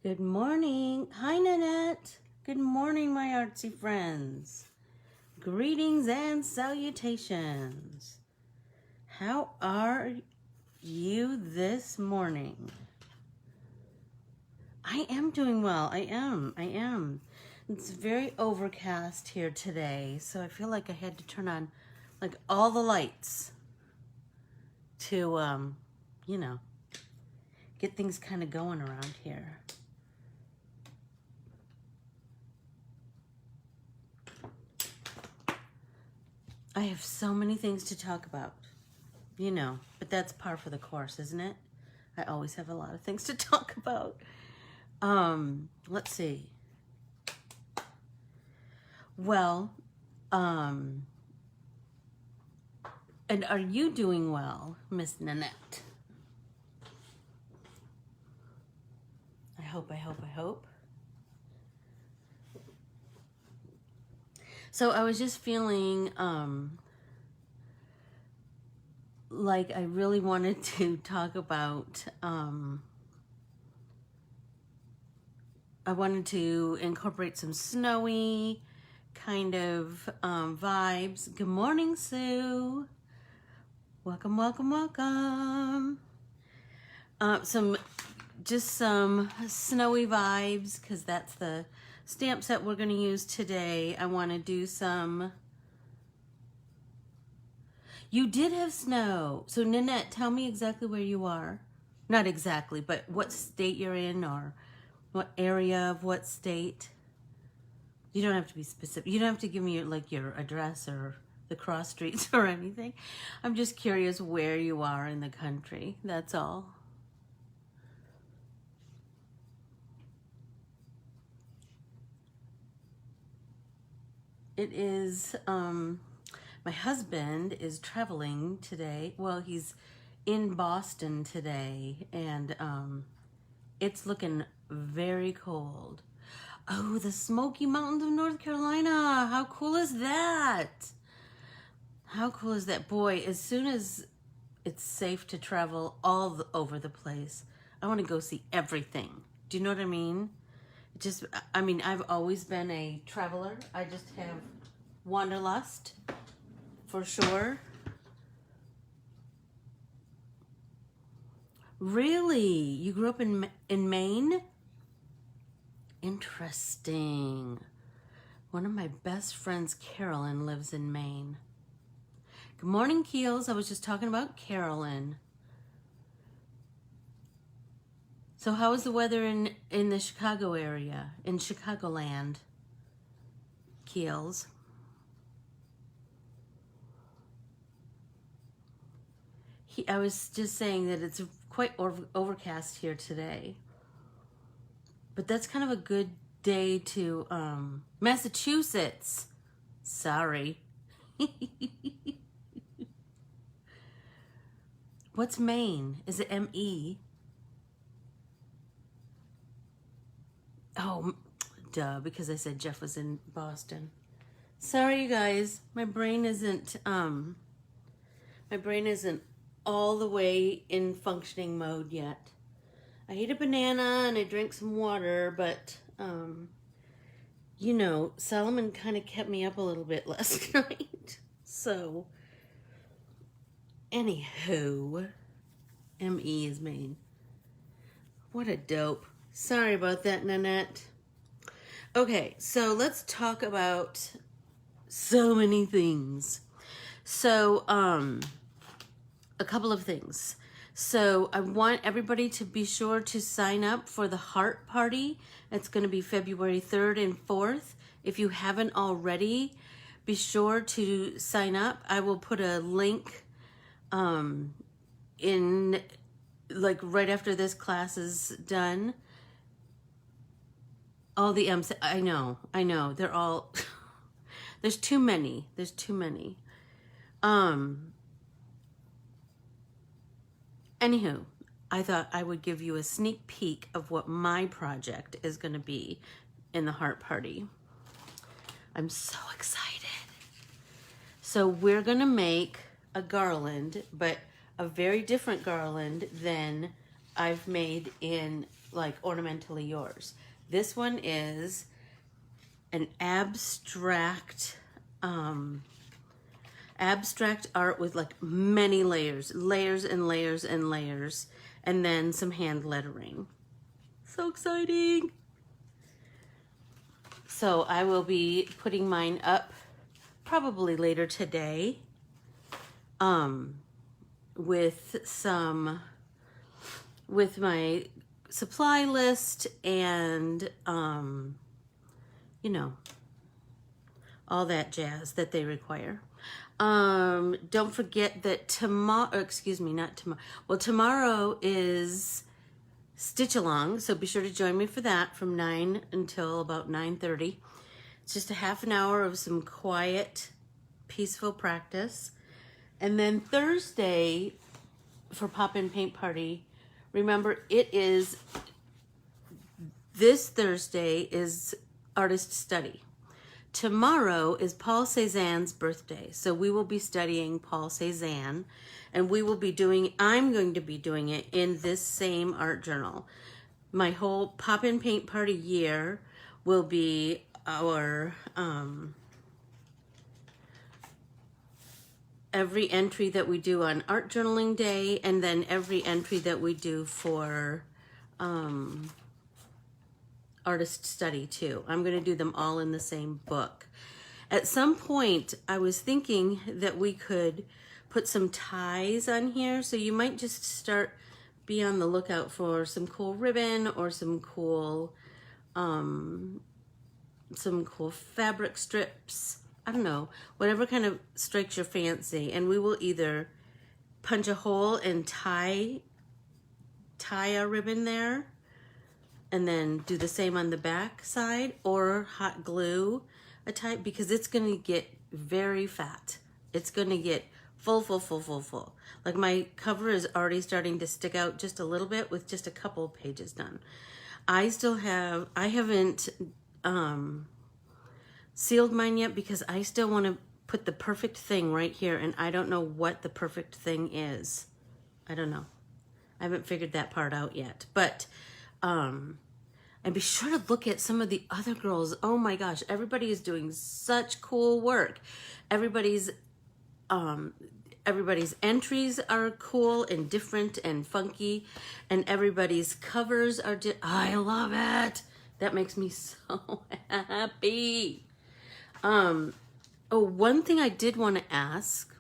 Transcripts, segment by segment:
Good morning. Hi, Nanette. Good morning, my artsy friends. Greetings and salutations. How are you this morning? I am doing well. I am. It's very overcast here today, so I feel like I had to turn on like all the lights to, get things kind of going around here. I have so many things to talk about, but that's par for the course, isn't it? I always have a lot of things to talk about. Let's see. Well, and are you doing well, Miss Nanette? I hope. So I was just feeling like I really wanted to talk about, I wanted to incorporate some snowy kind of vibes. Good morning, Sue. Welcome. Some snowy vibes, because that's the stamp set we're going to use today. I want to do some. You did have snow. So Nanette, tell me exactly where you are. Not exactly, but what state you're in, or what area of what state. You don't have to be specific. You don't have to give me your address or the cross streets or anything. I'm just curious where you are in the country. That's all. It is, my husband is traveling today. Well, he's in Boston today, and it's looking very cold. Oh, the Smoky Mountains of North Carolina. How cool is that? How cool is that? Boy, as soon as it's safe to travel over the place, I want to go see everything. Do you know what I mean? I've always been a traveler. I just have wanderlust, for sure. Really? You grew up in Maine? Interesting. One of my best friends, Carolyn, lives in Maine. Good morning, Keels. I was just talking about Carolyn. So how is the weather in the Chicago area, in Chicagoland, Keels? I was just saying that it's quite overcast here today. But that's kind of a good day to, Massachusetts. Sorry. What's Maine? Is it M-E? Oh, duh, because I said Jeff was in Boston. Sorry, you guys. My brain isn't all the way in functioning mode yet. I ate a banana and I drank some water, but, Solomon kind of kept me up a little bit last night. So, anywho, M-E is Maine. What a dope. Sorry about that, Nanette. Okay, so let's talk about so many things. So, a couple of things. So I want everybody to be sure to sign up for the Heart Party. It's going to be February 3rd and 4th. If you haven't already, be sure to sign up. I will put a link in, like, right after this class is done. All the M's, I know, they're all, there's too many. Anywho, I thought I would give you a sneak peek of what my project is going to be in the Heart Party. I'm so excited. So we're going to make a garland, but a very different garland than I've made in like ornamentally yours. This one is an abstract art with like many layers and layers and layers, and then some hand lettering. So exciting. So I will be putting mine up probably later today, with my supply list and you know, all that jazz that they require. Don't forget that tomorrow is Stitch Along, so be sure to join me for that from 9 until about 9:30. It's just a half an hour of some quiet, peaceful practice. And then Thursday for Pop-In Paint Party, remember this Thursday is Artist Study. Tomorrow is Paul Cézanne's birthday, so we will be studying Paul Cézanne, and I'm going to be doing it in this same art journal. My whole Pop-In Paint Party year will be our every entry that we do on Art Journaling Day, and then every entry that we do for Artist Study too. I'm going to do them all in the same book. At some point, I was thinking that we could put some ties on here, so you might just be on the lookout for some cool ribbon or some cool fabric strips. I don't know, whatever kind of strikes your fancy, and we will either punch a hole and tie our ribbon there, and then do the same on the back side, or hot glue a tie, because it's gonna get very fat. It's gonna get full. Like my cover is already starting to stick out just a little bit with just a couple of pages done. I haven't sealed mine yet because I still want to put the perfect thing right here, and I don't know what the perfect thing is. I don't know. I haven't figured that part out yet. But and be sure to look at some of the other girls. Oh my gosh, everybody is doing such cool work. Everybody's entries are cool and different and funky, and everybody's covers are I love it. That makes me so happy. One thing I did want to ask,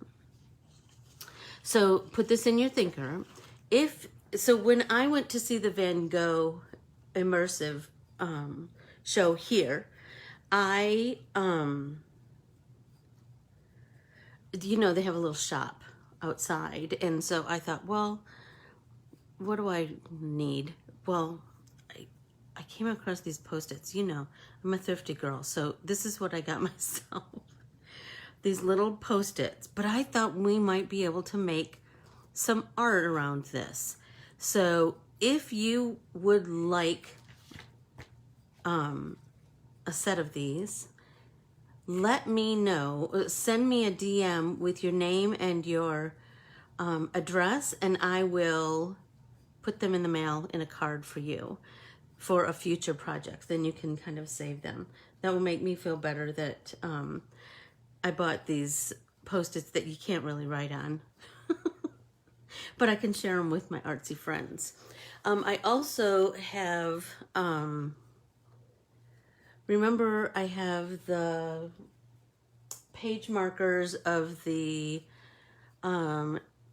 so put this in your thinker. When I went to see the Van Gogh immersive show here, they have a little shop outside, and so I thought, well, what do I need? Well, I came across these Post-its. I'm a thrifty girl, so this is what I got myself. These little Post-its, but I thought we might be able to make some art around this. So if you would like a set of these, let me know. Send me a DM with your name and your address, and I will put them in the mail in a card for you for a future project. Then you can kind of save them. That will make me feel better that I bought these Post-its that you can't really write on. But I can share them with my artsy friends. I also have, remember I have the page markers of the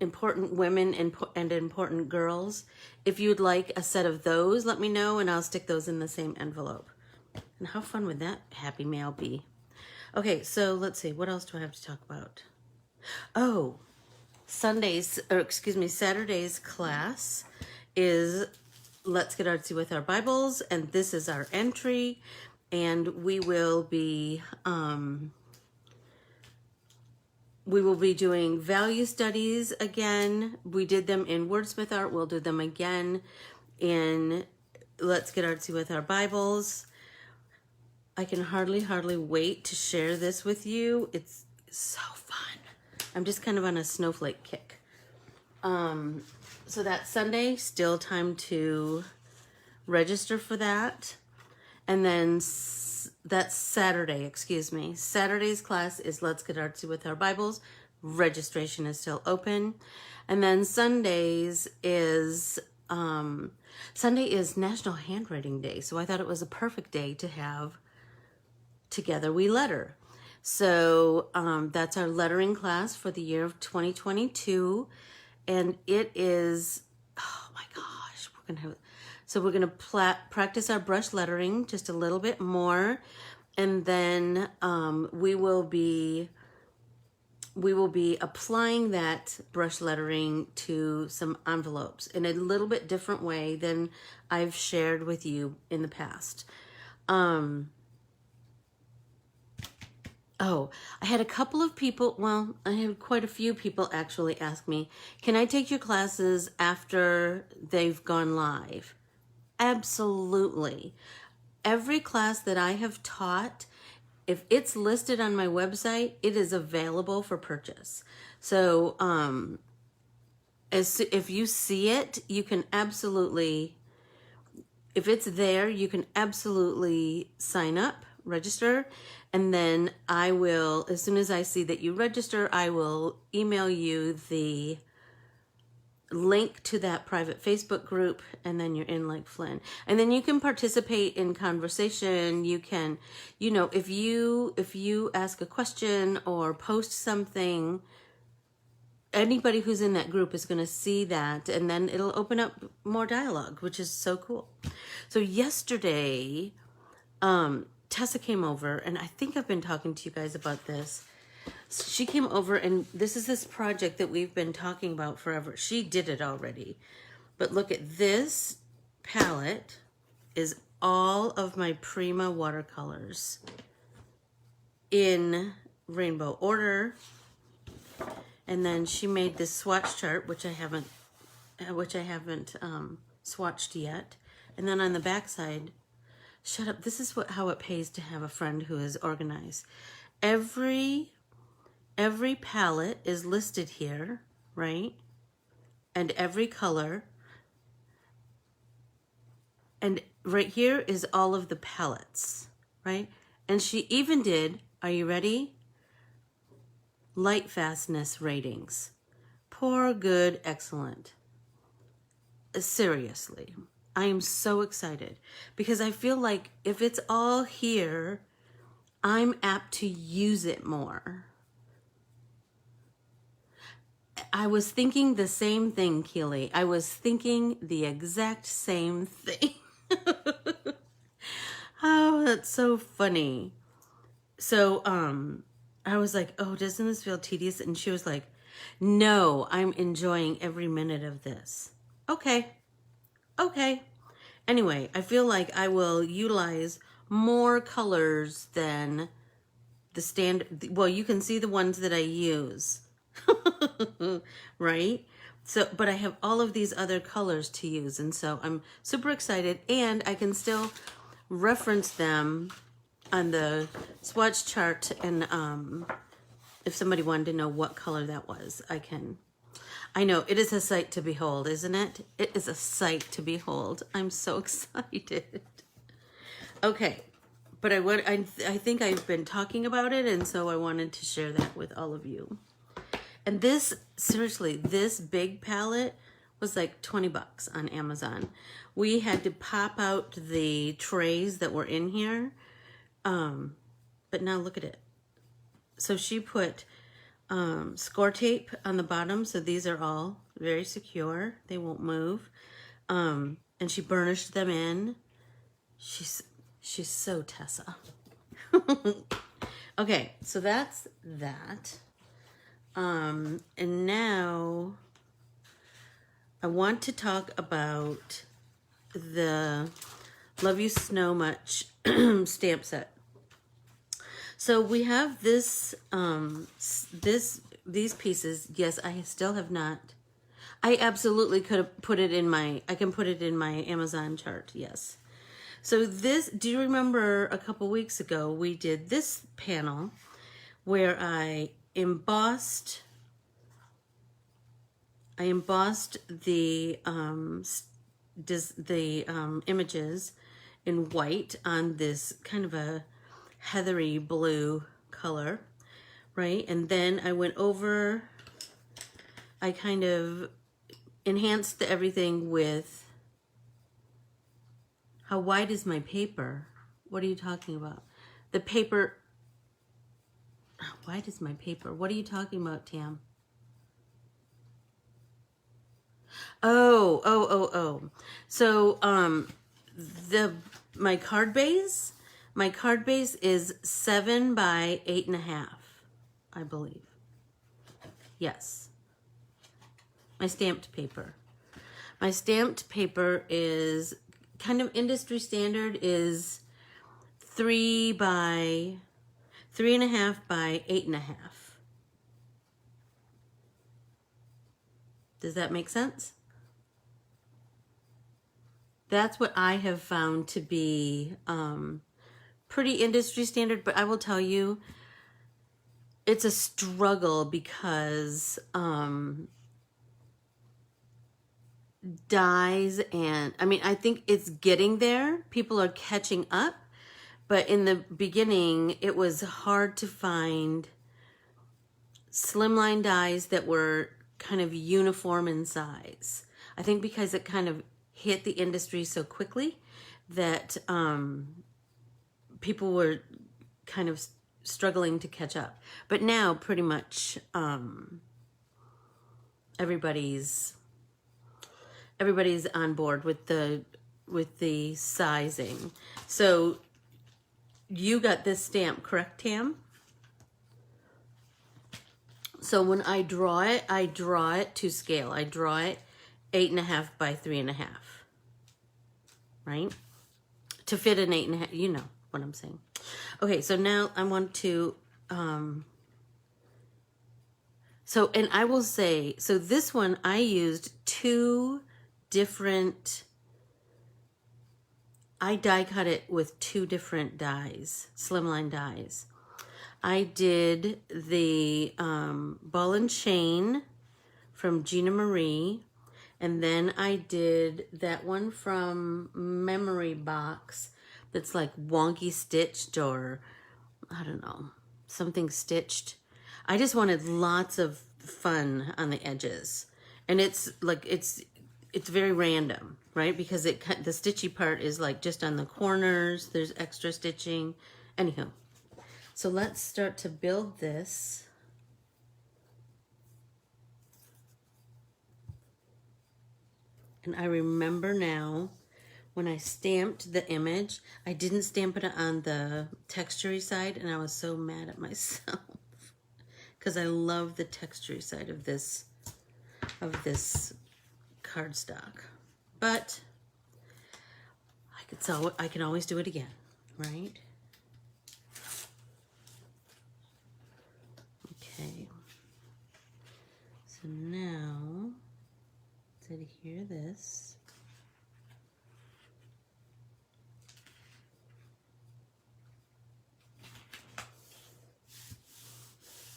important women and important girls. If you'd like a set of those, let me know, and I'll stick those in the same envelope. And how fun would that happy mail be? Okay, so let's see. What else do I have to talk about? Oh, Saturday's class is Let's Get Artsy with Our Bibles, and this is our entry, and we will be doing value studies again. We did them in Wordsmith Art. We'll do them again in Let's Get Artsy with Our Bibles. I can hardly wait to share this with you. It's so fun. I'm just kind of on a snowflake kick. So that Sunday, still time to register for that. And then that's Saturday, excuse me. Saturday's class is Let's Get Artsy with Our Bibles. Registration is still open. And then Sunday is National Handwriting Day. So I thought it was a perfect day to have Together We Letter. So that's our lettering class for the year of 2022. And it is, oh my gosh, we're going to practice our brush lettering just a little bit more. And then we will be applying that brush lettering to some envelopes in a little bit different way than I've shared with you in the past. Oh, I had a couple of people, well, I had quite a few people actually ask me, can I take your classes after they've gone live? Absolutely. Every class that I have taught, if it's listed on my website, it is available for purchase. So if you see it, you can absolutely, if it's there, you can absolutely sign up, register, and then I will, as soon as I see that you register, I will email you the link to that private Facebook group, and then you're in like Flynn. And then you can participate in conversation. You can, you know, if you ask a question or post something, anybody who's in that group is going to see that, and then it'll open up more dialogue, which is so cool. So yesterday, Tessa came over, and I think I've been talking to you guys about this. She came over, and this project that we've been talking about forever. She did it already. But look at this palette is all of my Prima watercolors in rainbow order. And then she made this swatch chart, which I haven't swatched yet. And then on the back side, shut up. This is how it pays to have a friend who is organized. Every palette is listed here, right? And every color. And right here is all of the palettes, right? And she even did, are you ready? Light fastness ratings. Poor, good, excellent. Seriously. I am so excited because I feel like if it's all here, I'm apt to use it more. I was thinking the same thing, Keely. I was thinking the exact same thing. Oh, that's so funny. So, I was like, oh, doesn't this feel tedious? And she was like, no, I'm enjoying every minute of this. Okay. Anyway, I feel like I will utilize more colors than the standard. Well, you can see the ones that I use, right? So, but I have all of these other colors to use. And so I'm super excited, and I can still reference them on the swatch chart. And if somebody wanted to know what color that was, I can. I know, it is a sight to behold, isn't it? It is a sight to behold. I'm so excited. Okay, but I think I've been talking about it, and so I wanted to share that with all of you. And this, seriously, this big palette was like $20 on Amazon. We had to pop out the trays that were in here, but now look at it. So she put score tape on the bottom, so these are all very secure. They won't move. And she burnished them in. She's so Tessa. Okay, so that's that. And now I want to talk about the Love You Snow Much stamp set. So we have this, these pieces. Yes, I still have not. I absolutely could have put it in my, I can put it in my Amazon chart. Yes. So this, do you remember a couple weeks ago, we did this panel where I embossed images in white on this kind of a heathery blue color, right? And then I went over, I kind of enhanced everything with, how wide is my paper? What are you talking about? The paper, how wide is my paper? What are you talking about, Tam? Oh. So, my card base is 7 by 8.5, I believe. Yes. My stamped paper. My stamped paper is kind of industry standard, is 3 by 3.5 by 8.5. Does that make sense? That's what I have found to be pretty industry standard, but I will tell you, it's a struggle because dyes and, I mean, I think it's getting there. People are catching up, but in the beginning, it was hard to find slimline dyes that were kind of uniform in size. I think because it kind of hit the industry so quickly that people were kind of struggling to catch up. But now pretty much everybody's on board with the sizing. So you got this stamp, correct, Tam? So when I draw it to scale. I draw it 8.5 by 3.5, right? To fit an 8.5, you know what I'm saying. Okay, so now I want to, so, and I will say, so this one I used 2 different, I die cut it with 2 different dies, slimline dies. I did the ball and chain from Gina Marie, and then I did that one from Memory Box that's like wonky stitched, or I don't know, something stitched. I just wanted lots of fun on the edges, and it's like it's very random, right? Because the stitchy part is like just on the corners. There's extra stitching. Anyhow. So let's start to build this. And I remember now when I stamped the image, I didn't stamp it on the textury side, and I was so mad at myself because I love the textury side of this cardstock. But I can always do it again, right? Okay, so now let's adhere this.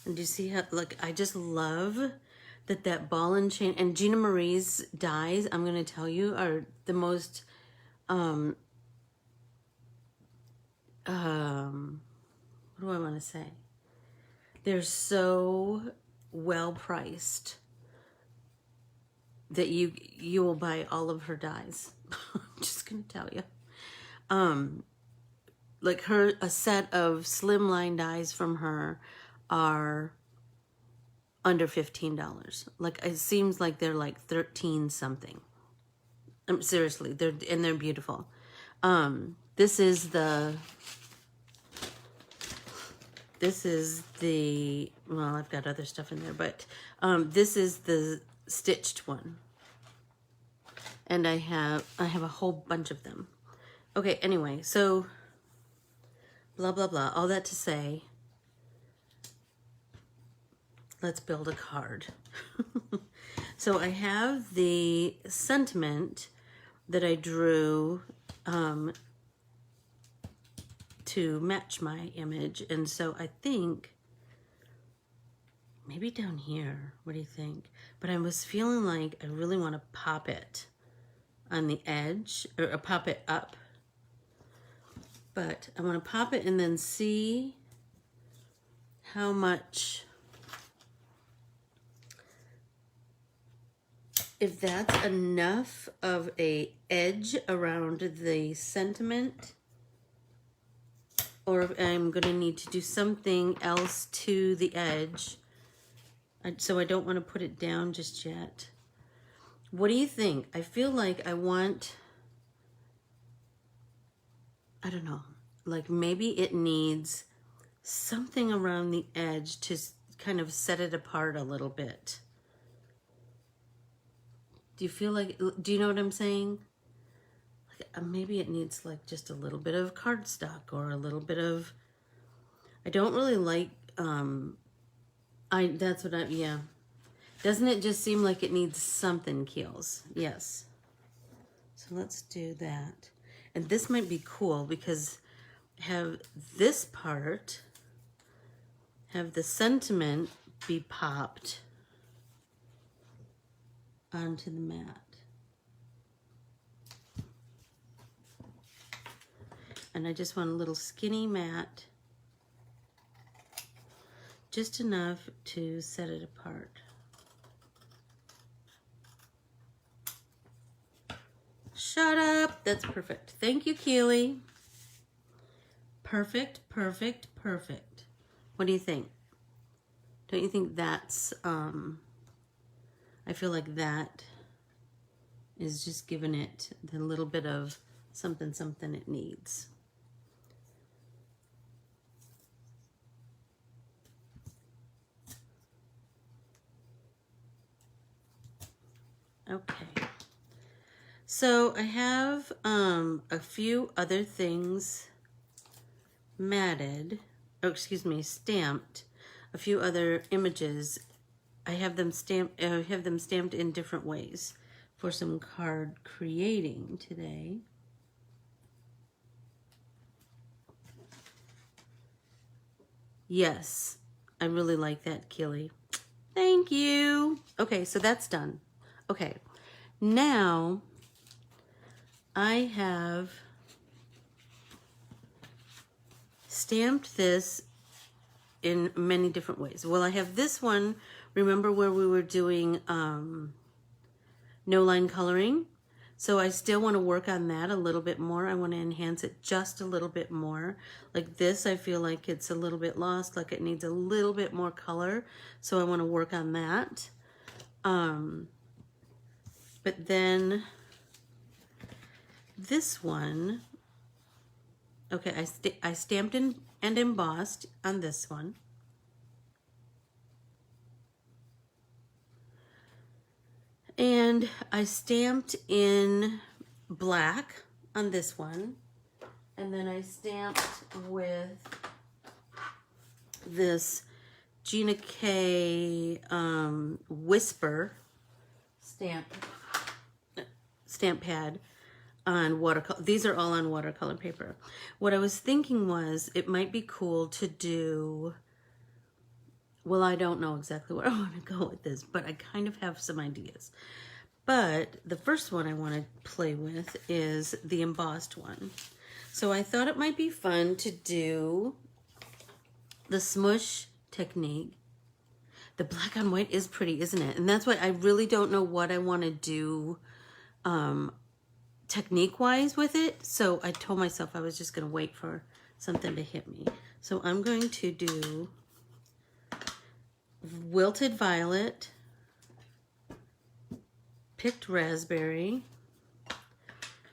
And do you see how, look, I just love that ball and chain, and Gina Marie's dies, I'm going to tell you, are the most, what do I want to say? They're so well priced that you will buy all of her dies. I'm just gonna tell you. Like a set of slimline dies from her are under $15. Like it seems like they're like 13 something. Seriously, they're beautiful. This is the, well, I've got other stuff in there, but this is the stitched one. And I have a whole bunch of them. Okay, anyway, so blah, blah, blah. All that to say, let's build a card. So I have the sentiment that I drew to match my image, and so I think maybe down here, what do you think? But I was feeling like I really want to pop it on the edge, or pop it up. But I want to pop it and then see how much, if that's enough of a edge around the sentiment, or if I'm going to need to do something else to the edge. So I don't want to put it down just yet. What do you think? I feel like I want, I don't know, like maybe it needs something around the edge to kind of set it apart a little bit. Do you feel like, do you know what I'm saying? Like, maybe it needs like just a little bit of cardstock or a little bit of, I don't really like, that's what yeah. Doesn't it just seem like it needs something, Keels? Yes. So let's do that. And this might be cool because have this part, have the sentiment be popped onto the mat. And I just want a little skinny mat, just enough to set it apart. Shut up. That's perfect. Thank you, Keely. Perfect, perfect, perfect. What do you think? Don't you think that's, I feel like that is just giving it the little bit of something, something it needs. Okay. So I have a few other things matted, oh, excuse me, stamped, a few other images. I have them stamped in different ways for some card creating today. Yes, I really like that, Keely. Thank you. Okay, so that's done. Okay, now I have stamped this in many different ways. Well, I have this one, remember where we were doing no line coloring? So I still want to work on that a little bit more. I want to enhance it just a little bit more. Like this, I feel like it's a little bit lost, like it needs a little bit more color. So I want to work on that. But then this one, okay, I stamped and embossed on this one. And I stamped in black on this one. And then I stamped with this Gina K Whisper stamp pad on watercolor. These are all on watercolor paper. What I was thinking was it might be cool to do, well, I don't know exactly where I want to go with this, but I kind of have some ideas. But the first one I want to play with is the embossed one. So I thought it might be fun to do the smush technique. The black on white is pretty, isn't it? And that's why I really don't know what I want to do technique-wise with it. So I told myself I was just going to wait for something to hit me. So I'm going to do Wilted Violet, Picked Raspberry,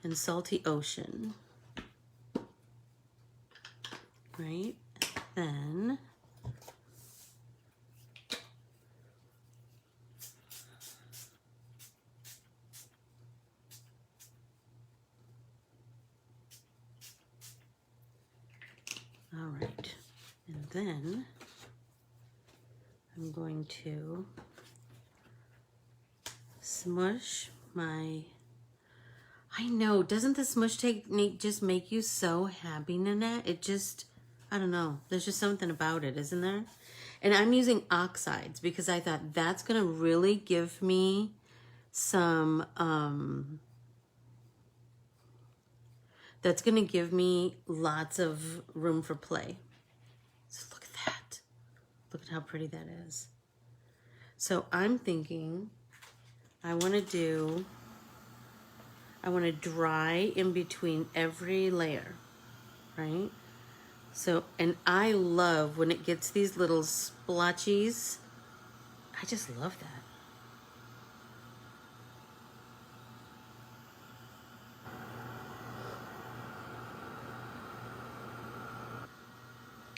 and Salty Ocean. Right? Then all right. And then I'm going to smush my, I know, doesn't the smush technique just make you so happy, Nanette? It just, I don't know, there's just something about it, isn't there? And I'm using Oxides because I thought that's going to really give me some that's going to give me lots of room for play. So look at that. Look at how pretty that is. So I'm thinking I want to dry in between every layer, right? So, and I love when it gets these little splotchies. I just love that.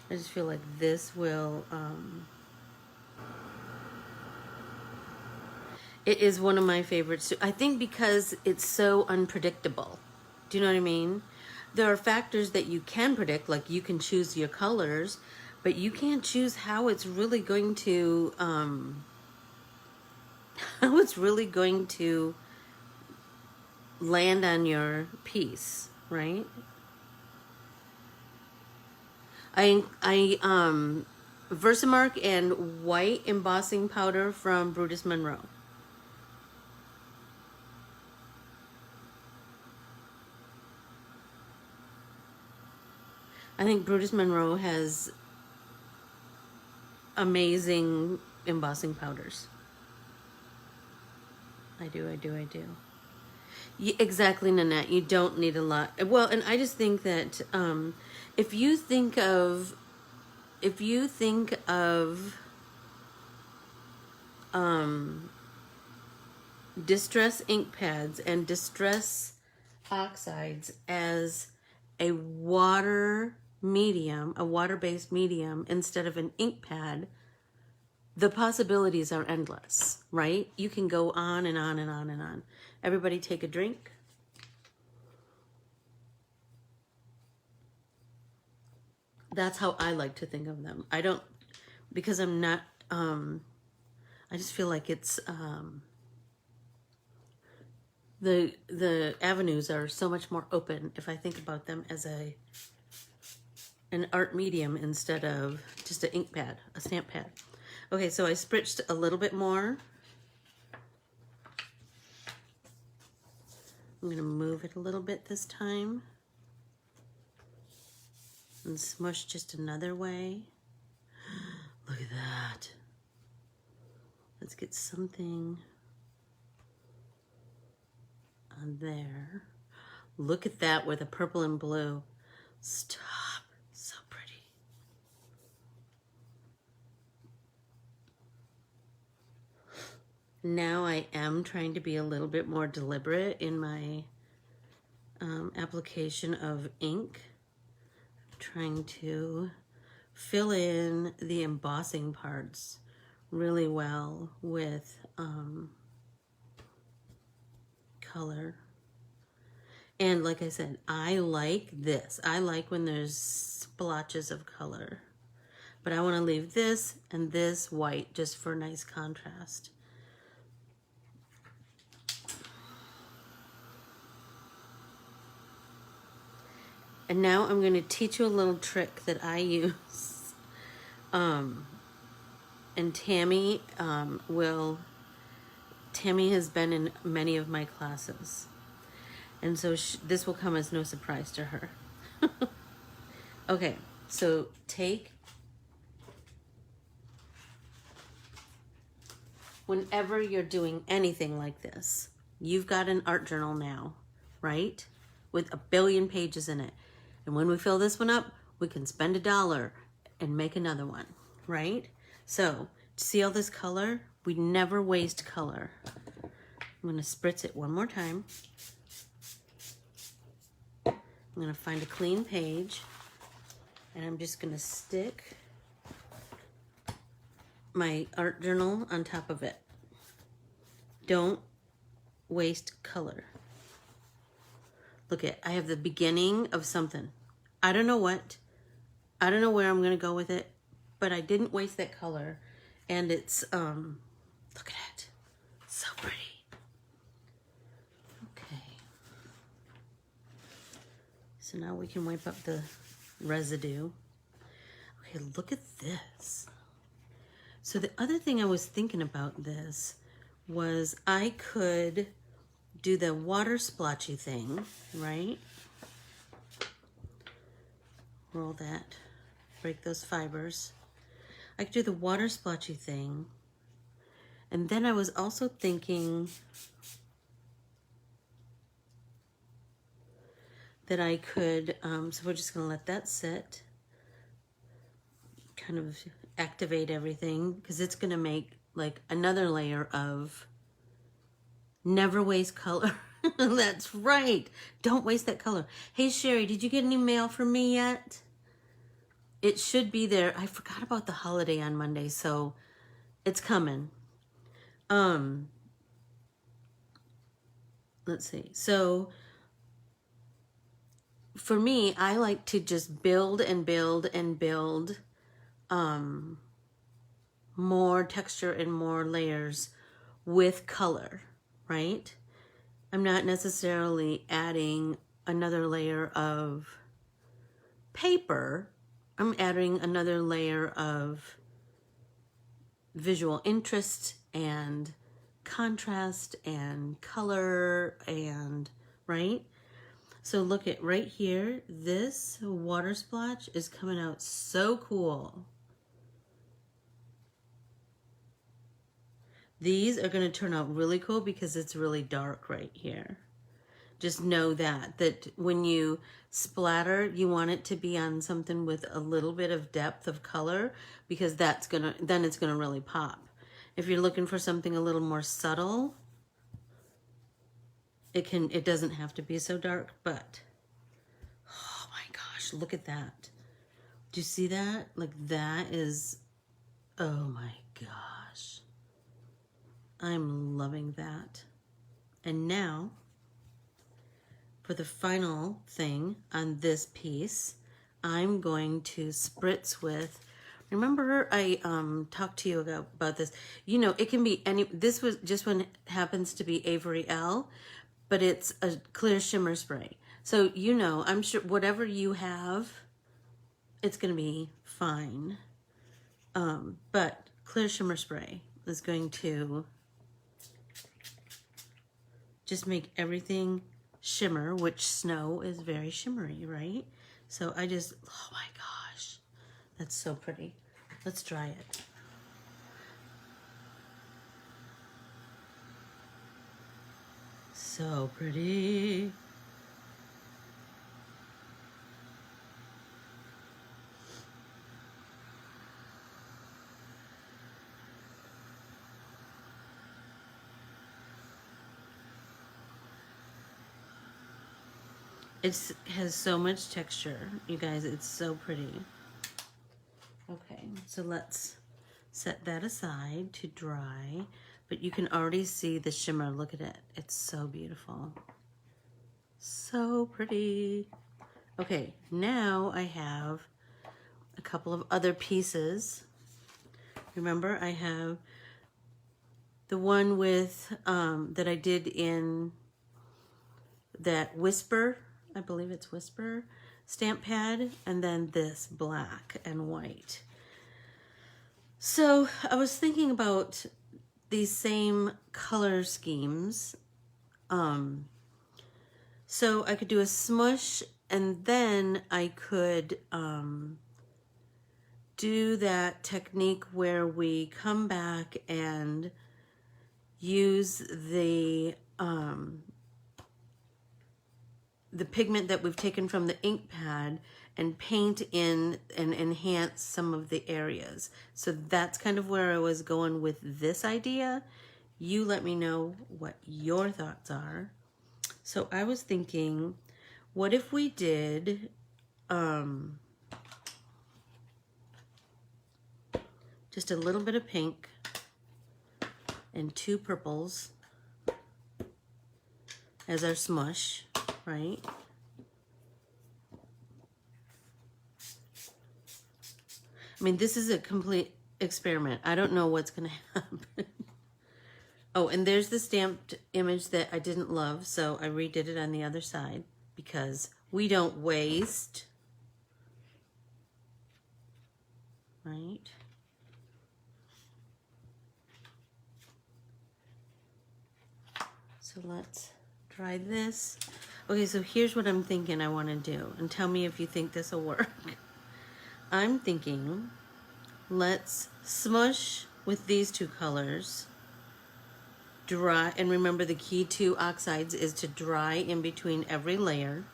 I just feel like this will, it is one of my favorites. I think because it's so unpredictable. Do you know what I mean? There are factors that you can predict, like you can choose your colors, but you can't choose how it's really going to, land on your piece, right? Versamark and white embossing powder from Brutus Monroe. I think Brutus Monroe has amazing embossing powders. I do. Exactly, Nanette. You don't need a lot. Well, and I just think that if you think of distress ink pads and distress oxides as a water medium, a water-based medium instead of an ink pad, the possibilities are endless, right? You can go on and on and on and on. Everybody take a drink. That's how I like to think of them. I don't, because I'm not, I just feel like it's, the avenues are so much more open if I think about them as an art medium instead of just an ink pad, a stamp pad. Okay, so I spritzed a little bit more. I'm gonna move it a little bit this time and smush just another way. Look at that. Let's get something on there. Look at that with a purple and blue. Stop. So pretty. Now I am trying to be a little bit more deliberate in my application of ink. I'm trying to fill in the embossing parts really well with color. And like I said, I like this. I like when there's splotches of color. But I want to leave this and this white just for nice contrast. And now I'm going to teach you a little trick that I use. And Tammy Tammy has been in many of my classes. And so this will come as no surprise to her. Okay, so whenever you're doing anything like this, you've got an art journal now, right? With 1 billion pages in it. And when we fill this one up, we can spend $1 and make another one, right? So, see all this color? We never waste color. I'm gonna spritz it one more time. I'm gonna find a clean page and I'm just gonna stick my art journal on top of it. Don't waste color. Look at, I have the beginning of something. I don't know what. I don't know where I'm gonna go with it, but I didn't waste that color. And it's, look at it. So pretty. Okay. So now we can wipe up the residue. Okay, look at this. So the other thing I was thinking about this was I could do the water splotchy thing, right? roll that, break those fibers. I could do the water splotchy thing. And then I was also thinking that I could, so we're just gonna let that sit, kind of activate everything, because it's gonna make like another layer of never waste color. That's right. Don't waste that color. Hey, Sherry, did you get any mail from me yet? It should be there. I forgot about the holiday on Monday, so it's coming. Let's see. So for me, I like to just build and build and build more texture and more layers with color, right? I'm not necessarily adding another layer of paper. I'm adding another layer of visual interest and contrast and color and, right? So look at right here, this water splotch is coming out so cool. These are going to turn out really cool because it's really dark right here. Just know that when you splatter, you want it to be on something with a little bit of depth of color, because then it's gonna really pop. If you're looking for something a little more subtle, it doesn't have to be so dark, but oh my gosh, look at that. Do you see that? Like that is, oh my gosh. I'm loving that. And now, for the final thing on this piece, I'm going to spritz with, remember I talked to you about this, you know, it can be any, this was just one happens to be Avery L, but it's a clear shimmer spray. So, you know, I'm sure whatever you have, it's going to be fine. But clear shimmer spray is going to just make everything shimmer, which snow is very shimmery, right? So I just, oh my gosh, that's so pretty. Let's dry it. So pretty. It has so much texture, you guys. It's so pretty. Okay, so let's set that aside to dry. But you can already see the shimmer. Look at it. It's so beautiful. So pretty. Okay, now I have a couple of other pieces. Remember, I have the one with that I did in that Whisper, I believe it's Whisper stamp pad, and then this black and white. So I was thinking about these same color schemes. So I could do a smush, and then I could do that technique where we come back and use the pigment that we've taken from the ink pad and paint in and enhance some of the areas. So that's kind of where I was going with this idea. You let me know what your thoughts are. So I was thinking, what if we did just a little bit of pink and 2 purples as our smush, right? I mean, this is a complete experiment. I don't know what's going to happen. Oh, and there's the stamped image that I didn't love, so I redid it on the other side because we don't waste, right? So let's try this. Okay, so here's what I'm thinking I want to do, and tell me if you think this will work. I'm thinking, let's smush with these two colors, dry, and remember the key to oxides is to dry in between every layer.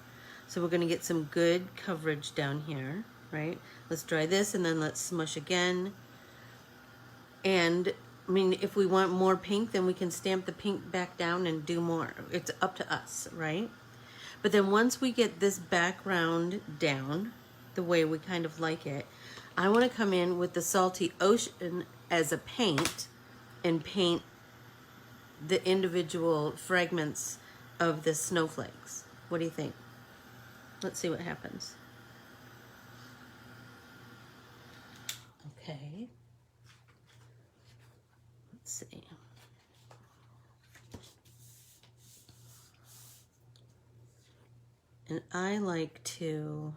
So we're going to get some good coverage down here, right? Let's dry this and then let's smush again. And I mean, if we want more pink, then we can stamp the pink back down and do more. It's up to us, right? But then once we get this background down the way we kind of like it, I want to come in with the Salty Ocean as a paint and paint the individual fragments of the snowflakes. What do you think? Let's see what happens. Okay. Let's see. And I like to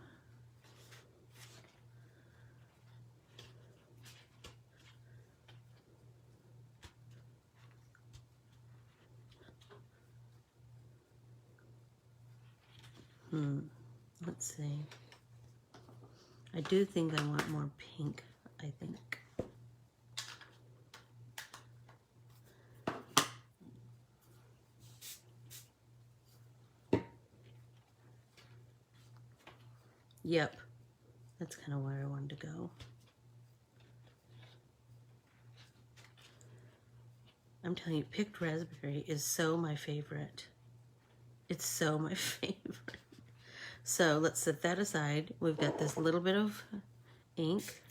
let's see. I do think I want more pink, I think. Yep, that's kind of where I wanted to go. I'm telling you, picked raspberry is so my favorite. It's so my favorite. So let's set that aside. We've got this little bit of ink.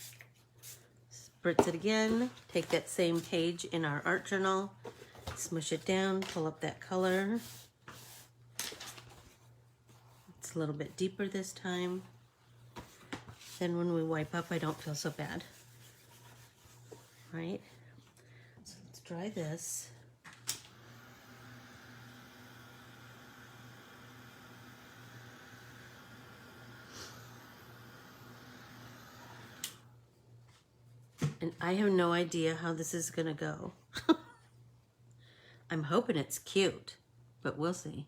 Spritz it again. Take that same page in our art journal. Smush it down. Pull up that color. It's a little bit deeper this time. Then when we wipe up, I don't feel so bad. Right? So let's dry this. And I have no idea how this is gonna go. I'm hoping it's cute, but we'll see,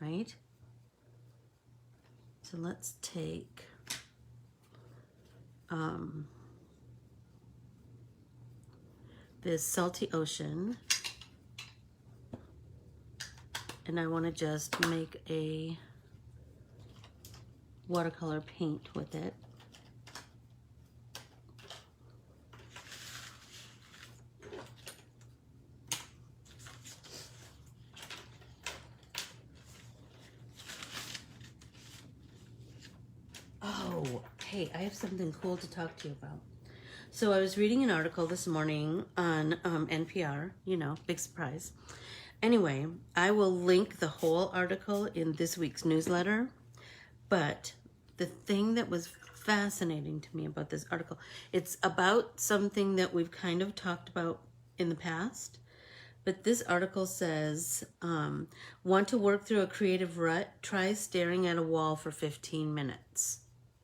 right? So let's take this Salty Ocean, and I want to just make a watercolor paint with it. Oh, hey, I have something cool to talk to you about. So I was reading an article this morning on NPR, you know, big surprise. Anyway, I will link the whole article in this week's newsletter, but the thing that was fascinating to me about this article, it's about something that we've kind of talked about in the past, but this article says, want to work through a creative rut? Try staring at a wall for 15 minutes.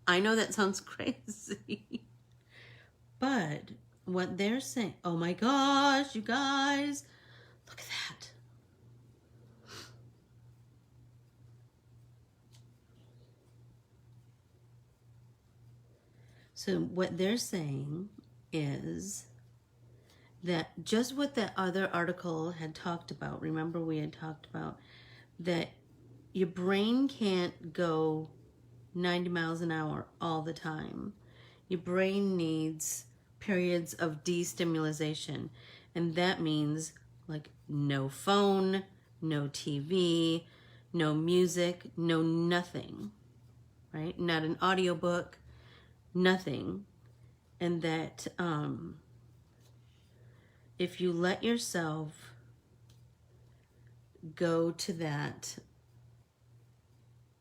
I know that sounds crazy, but what they're saying, oh my gosh, you guys, look at that. So what they're saying is that just what that other article had talked about, remember we had talked about that your brain can't go 90 miles an hour all the time. Your brain needs periods of destimulation, and that means like no phone, no TV, no music, no nothing, right? Not an audiobook, nothing. And that if you let yourself go to that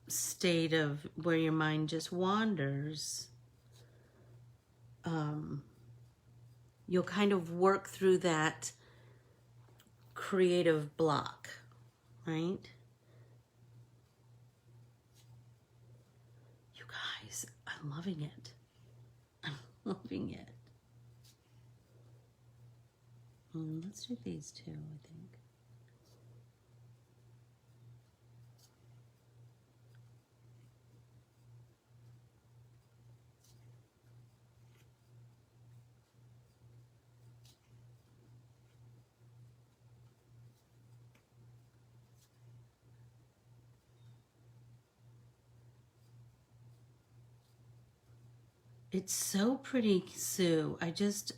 state of where your mind just wanders, you'll kind of work through that creative block, right? You guys, I'm loving it. I'm loving it. Let's do these two, I think. It's so pretty, Sue. I just,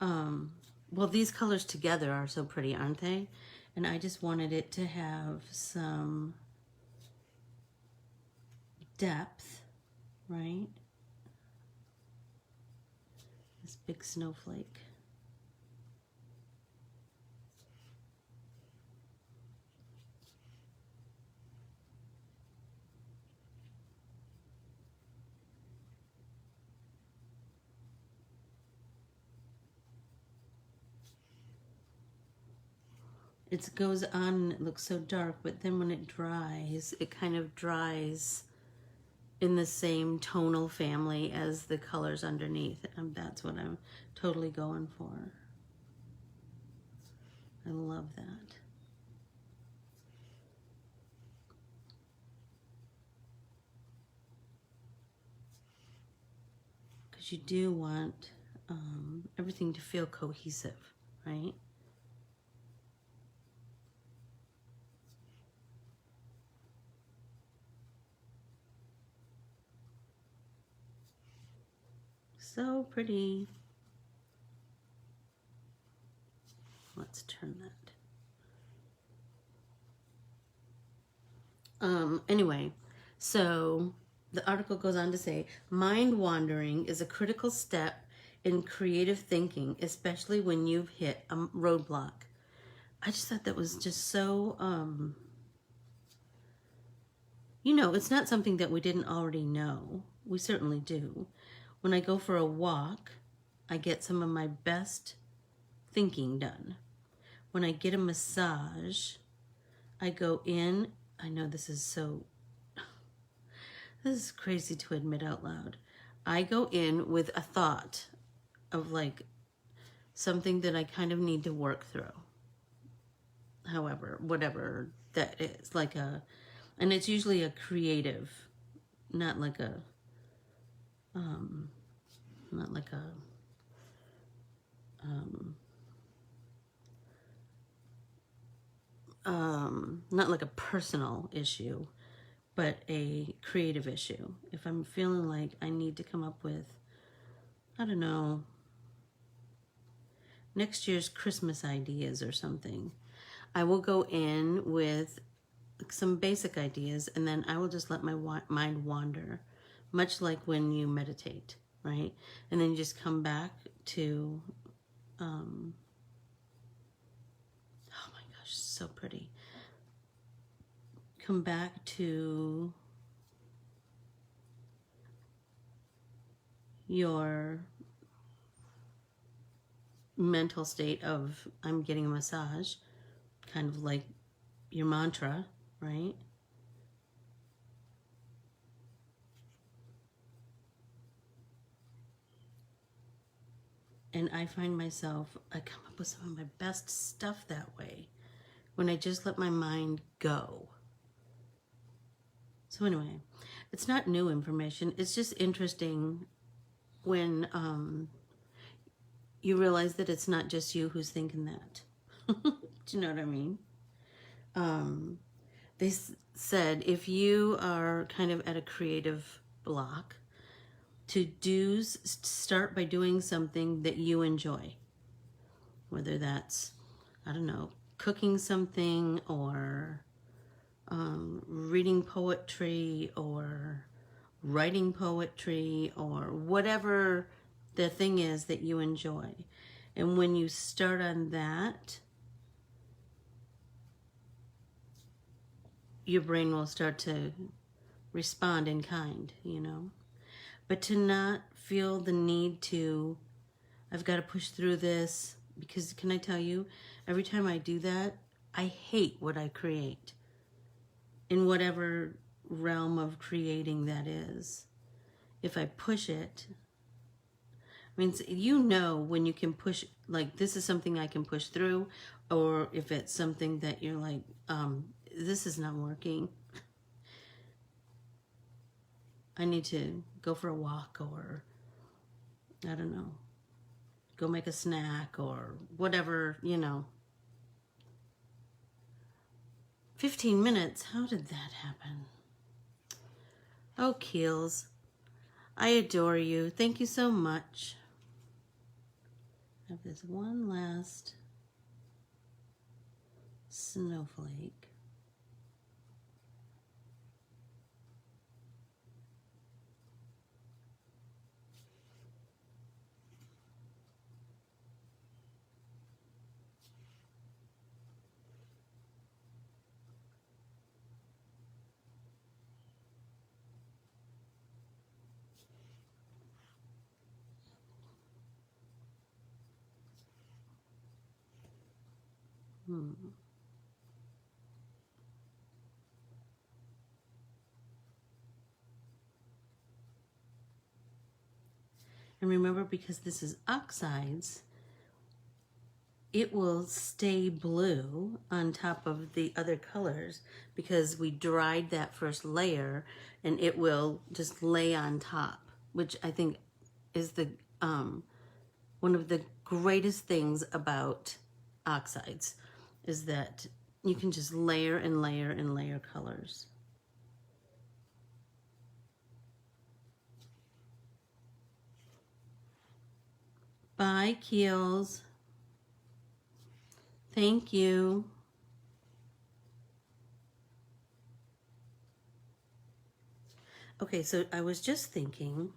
well, these colors together are so pretty, aren't they? And I just wanted it to have some depth, right? This big snowflake. It goes on, it looks so dark, but then when it dries, it kind of dries in the same tonal family as the colors underneath. And that's what I'm totally going for. I love that. Because you do want everything to feel cohesive, right? So pretty. Let's turn that. Anyway, so the article goes on to say, mind wandering is a critical step in creative thinking, especially when you've hit a roadblock. I just thought that was just so, you know, it's not something that we didn't already know. We certainly do. When I go for a walk, I get some of my best thinking done. When I get a massage, I go in, I know this is crazy to admit out loud. I go in with a thought of like something that I kind of need to work through. However, whatever that is, and it's usually a creative, not like a, not like a, not like a personal issue, but a creative issue. If I'm feeling like I need to come up with, I don't know, next year's Christmas ideas or something, I will go in with some basic ideas and then I will just let my mind wander, much like when you meditate, right? And then you just come back to, oh my gosh, so pretty. Come back to your mental state of I'm getting a massage, kind of like your mantra, right? And I find myself, I come up with some of my best stuff that way, when I just let my mind go. So anyway, it's not new information. It's just interesting when you realize that it's not just you who's thinking that. Do you know what I mean? They said if you are kind of at a creative block, to start by doing something that you enjoy. Whether that's, I don't know, cooking something or reading poetry or writing poetry or whatever the thing is that you enjoy. And when you start on that, your brain will start to respond in kind, you know. But to not feel the need to, I've got to push through this, because can I tell you, every time I do that, I hate what I create, in whatever realm of creating that is. If I push it, I mean, you know when you can push, like this is something I can push through, or if it's something that you're like, this is not working. I need to go for a walk, or I don't know, go make a snack or whatever, you know. 15 minutes, how did that happen? Oh, Keels. I adore you. Thank you so much. I have this one last snowflake. And remember, because this is oxides, it will stay blue on top of the other colors because we dried that first layer, and it will just lay on top, which I think is the one of the greatest things about oxides, is that you can just layer and layer and layer colors. Bye, Keels. Thank you. Okay, so I was just thinking,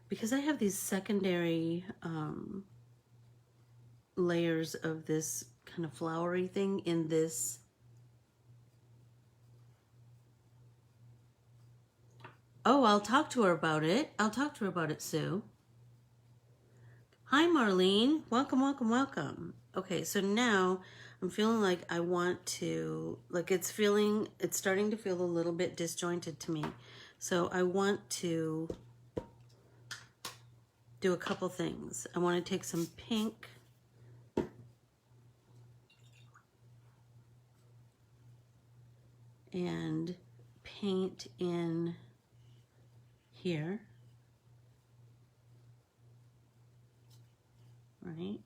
because I have these secondary layers of this kind of flowery thing in this. Oh, I'll talk to her about it. I'll talk to her about it, Sue. Hi, Marlene. Welcome, welcome, welcome. Okay, so now I'm feeling like I want to, like it's starting to feel a little bit disjointed to me. So I want to do a couple things. I want to take some pink and paint in here, right?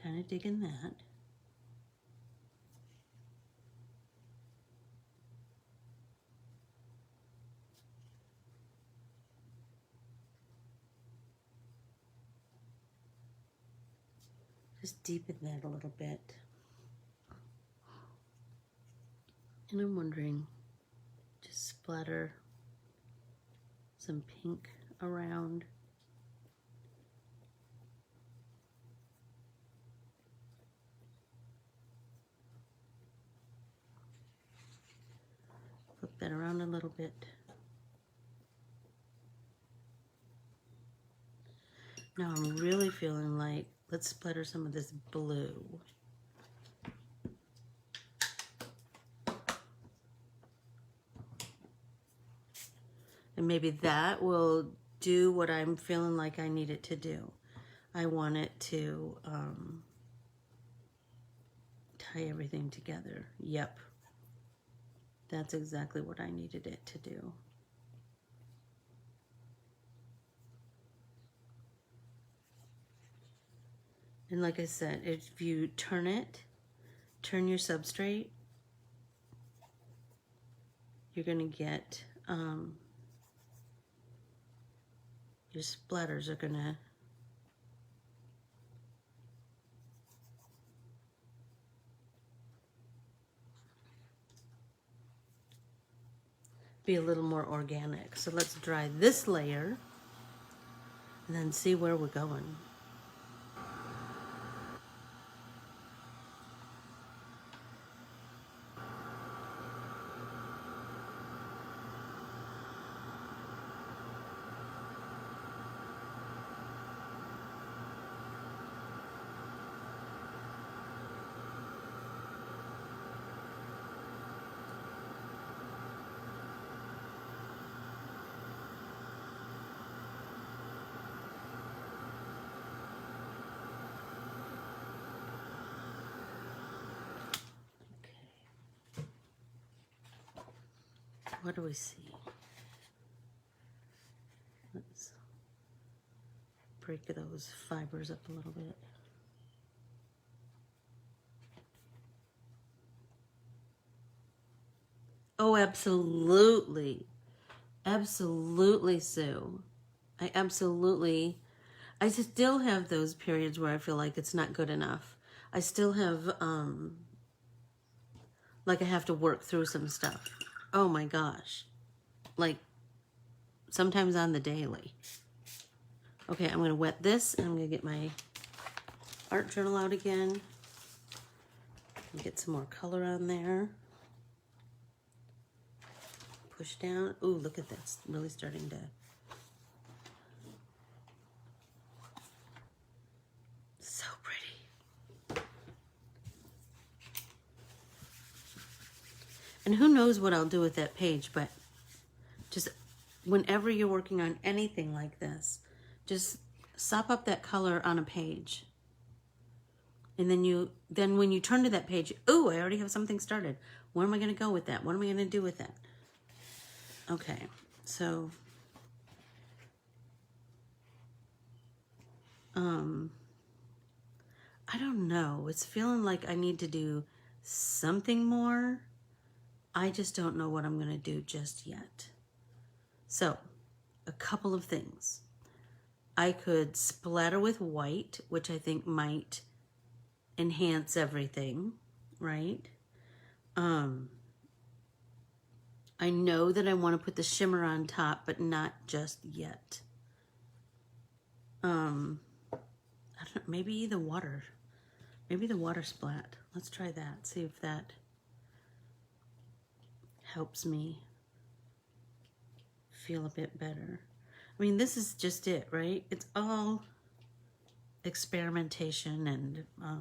Kind of digging that. Just deepen that a little bit. And I'm wondering, just splatter some pink around. Flip that around a little bit. Now I'm really feeling like, let's splatter some of this blue. And maybe that will do what I'm feeling like I need it to do. I want it to tie everything together. Yep. That's exactly what I needed it to do. And like I said, if you turn your substrate, you're going to get, your splatters are going to be a little more organic. So let's dry this layer and then see where we're going. What do we see? break those fibers up a little bit. Oh, absolutely. Absolutely, Sue. I still have those periods where I feel like it's not good enough. I still have, like I have to work through some stuff. Oh my gosh. Like, sometimes on the daily. Okay, I'm going to wet this, and I'm going to get my art journal out again. Get some more color on there. Push down. Ooh, look at that. It's really starting to... So pretty. And who knows what I'll do with that page, but just whenever you're working on anything like this, just sop up that color on a page. And then when you turn to that page, ooh, I already have something started. Where am I going to go with that? What am I going to do with that? Okay, so I don't know. It's feeling like I need to do something more. I just don't know what I'm going to do just yet. So, a couple of things. I could splatter with white, which I think might enhance everything, right? I know that I want to put the shimmer on top, but not just yet. I don't know, maybe the water splat. Let's try that, see if that helps me feel a bit better. I mean, this is just it, right? It's all experimentation and, oh,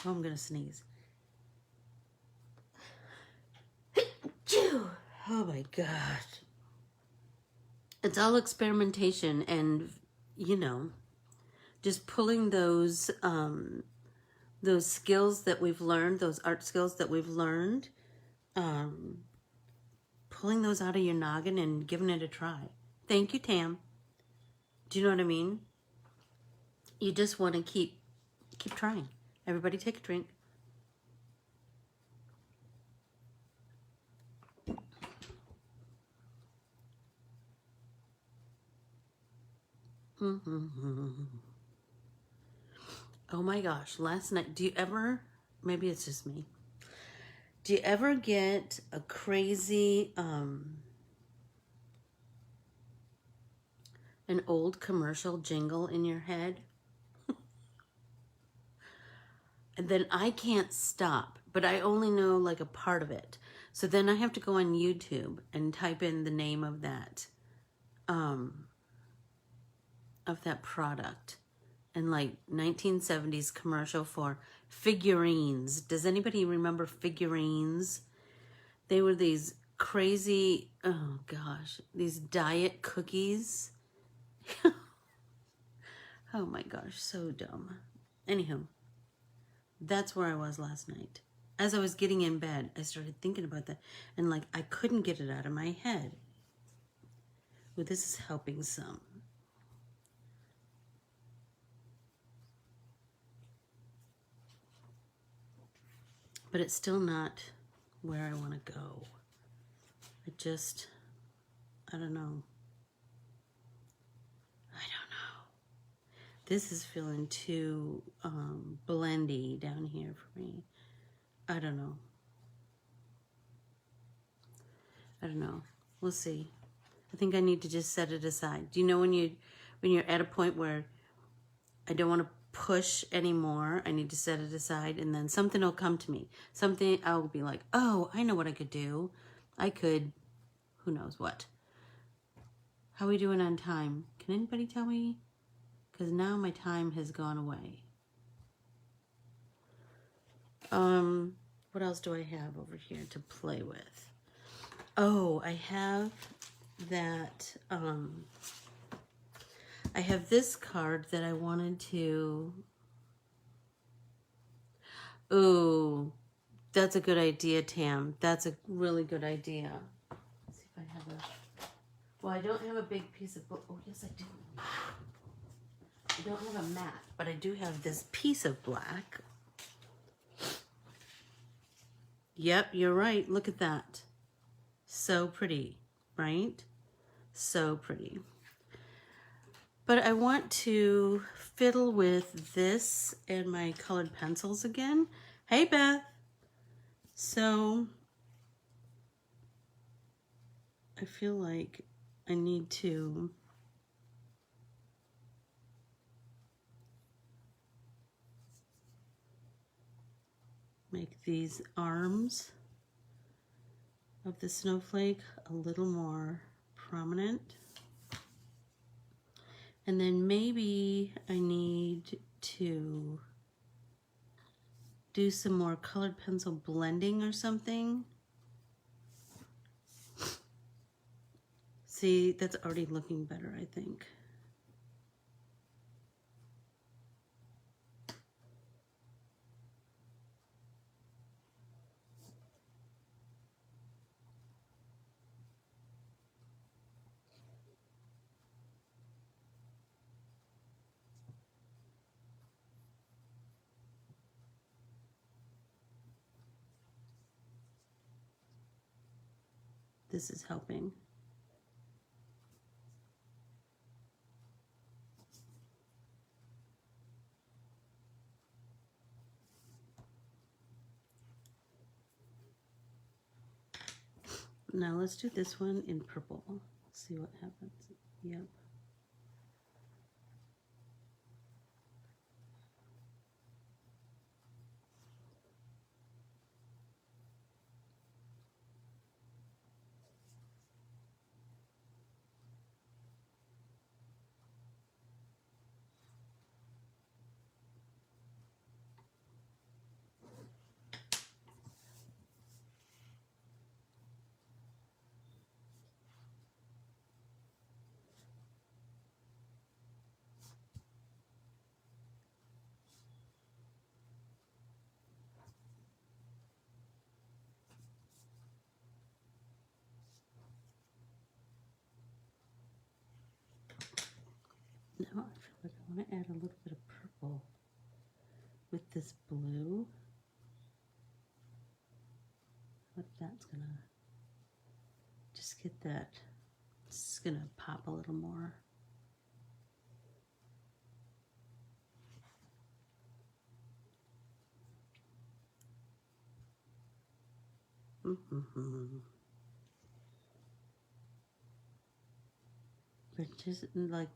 I'm gonna sneeze. Oh my God. It's all experimentation and, you know, just pulling those skills that we've learned, those art skills that we've learned, pulling those out of your noggin and giving it a try. Thank you, Tam. Do you know what I mean? You just want to keep trying. Everybody take a drink. Oh my gosh, last night, do you ever, maybe it's just me, do you ever get a crazy, an old commercial jingle in your head? And then I can't stop, but I only know like a part of it. So then I have to go on YouTube and type in the name of that product. And like 1970s commercial for figurines. Does anybody remember figurines? They were these crazy, oh gosh, these diet cookies. Oh my gosh, so dumb. Anywho, that's where I was last night. As I was getting in bed, I started thinking about that. And like, I couldn't get it out of my head. Well, this is helping some. But it's still not where I want to go. I don't know. This is feeling too blendy down here for me. I don't know. We'll see. I think I need to just set it aside. Do you know when you're at a point where I don't want to push anymore, I need to set it aside, and then something will come to me. Something, I'll be like, oh, I know what I could do. I could, who knows what. How are we doing on time? Can anybody tell me? Because now my time has gone away. What else do I have over here to play with? Oh, I have that, I have this card that I wanted to... Ooh, that's a good idea, Tam. That's a really good idea. Let's see if I have a... Well, I don't have a big piece of, oh yes I do. I don't have a mat, but I do have this piece of black. Yep, you're right. Look at that. So pretty, right? So pretty. But I want to fiddle with this and my colored pencils again. Hey, Beth. So I feel like I need to make these arms of the snowflake a little more prominent. And then maybe I need to do some more colored pencil blending or something. See, that's already looking better, I think. This is helping. Now let's do this one in purple. See what happens. Yep. Now I feel like I want to add a little bit of purple with this blue. What that's gonna just get that. It's gonna pop a little more. But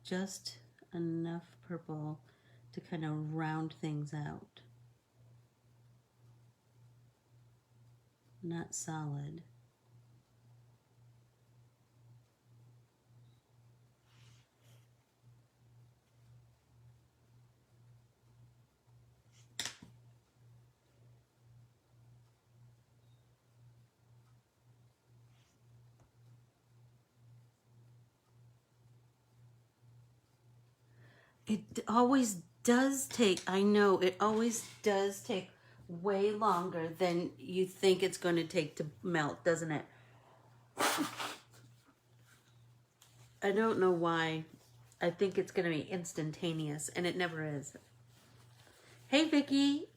just enough purple to kind of round things out. Not solid. It always does take, I know, it always does take way longer than you think it's going to take to melt, doesn't it? I don't know why. I think it's going to be instantaneous, and it never is. Hey, Vicky.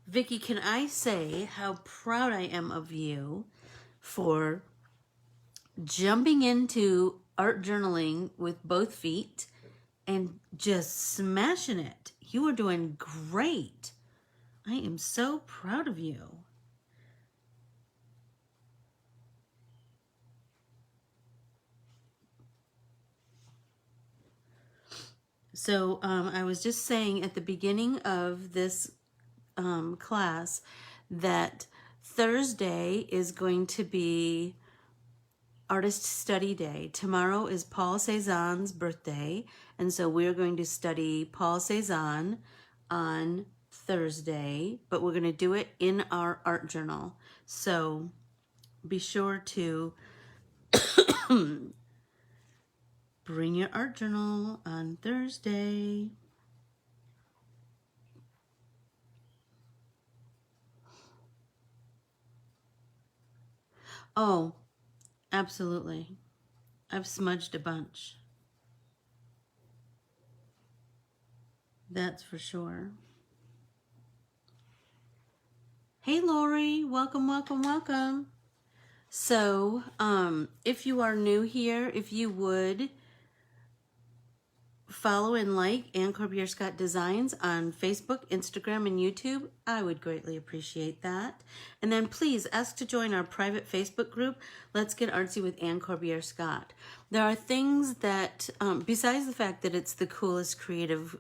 Vicky, can I say how proud I am of you for jumping into art journaling with both feet and just smashing it. You are doing great. I am so proud of you. So I was just saying at the beginning of this class that Thursday is going to be Artist Study Day. Tomorrow is Paul Cézanne's birthday, and so we're going to study Paul Cézanne on Thursday, but we're going to do it in our art journal. So be sure to bring your art journal on Thursday. Oh, absolutely. I've smudged a bunch. That's for sure. Hey Lori, welcome, welcome, welcome. So, if you are new here, if you would follow and like Ann Corbiere-Scott Designs on Facebook, Instagram, and YouTube, I would greatly appreciate that. And then please ask to join our private Facebook group, Let's Get Artsy with Ann Corbiere-Scott. There are things that, besides the fact that it's the coolest creative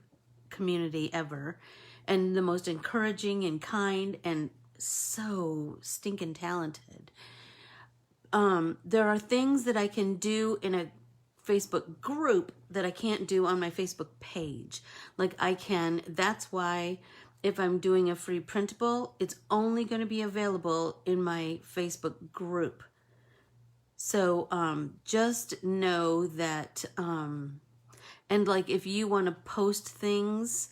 community ever, and the most encouraging and kind and so stinking talented, there are things that I can do in a Facebook group that I can't do on my Facebook page. Like that's why if I'm doing a free printable, it's only going to be available in my Facebook group. So just know that, and like if you want to post things,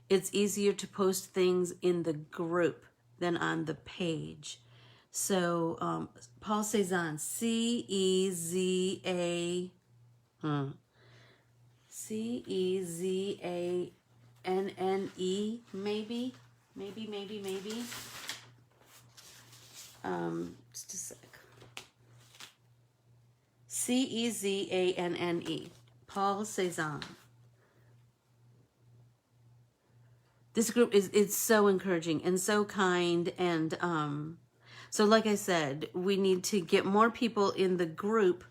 it's easier to post things in the group than on the page. So Paul Cezanne, C-E-Z-A... C-E-Z-A-N-N-E, maybe. Just a sec. C-E-Z-A-N-N-E, Paul Cezanne. This group is so encouraging and so kind, and so like I said, we need to get more people in the group,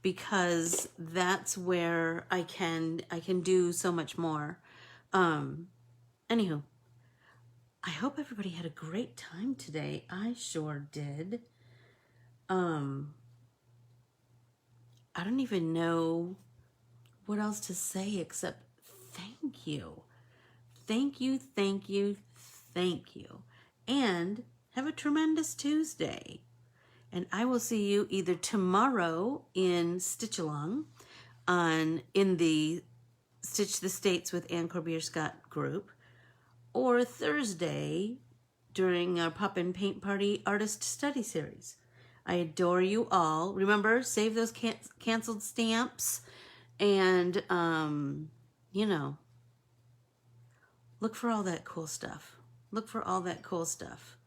because that's where I can do so much more. Anywho, I hope everybody had a great time today. I sure did. I don't even know what else to say except thank you. Thank you, thank you, thank you. And have a tremendous Tuesday. And I will see you either tomorrow in Stitch Along in the Stitch the States with Ann Corbiere-Scott group, or Thursday during our Pop and Paint Party Artist Study Series. I adore you all. Remember, save those canceled stamps, and, you know, look for all that cool stuff. Look for all that cool stuff.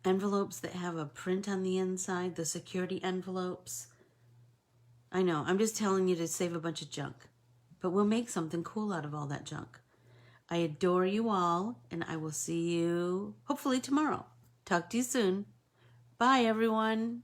Envelopes that have a print on the inside, the security envelopes. I know, I'm just telling you to save a bunch of junk, but we'll make something cool out of all that junk. I adore you all, and I will see you hopefully tomorrow. Talk to you soon. Bye, everyone.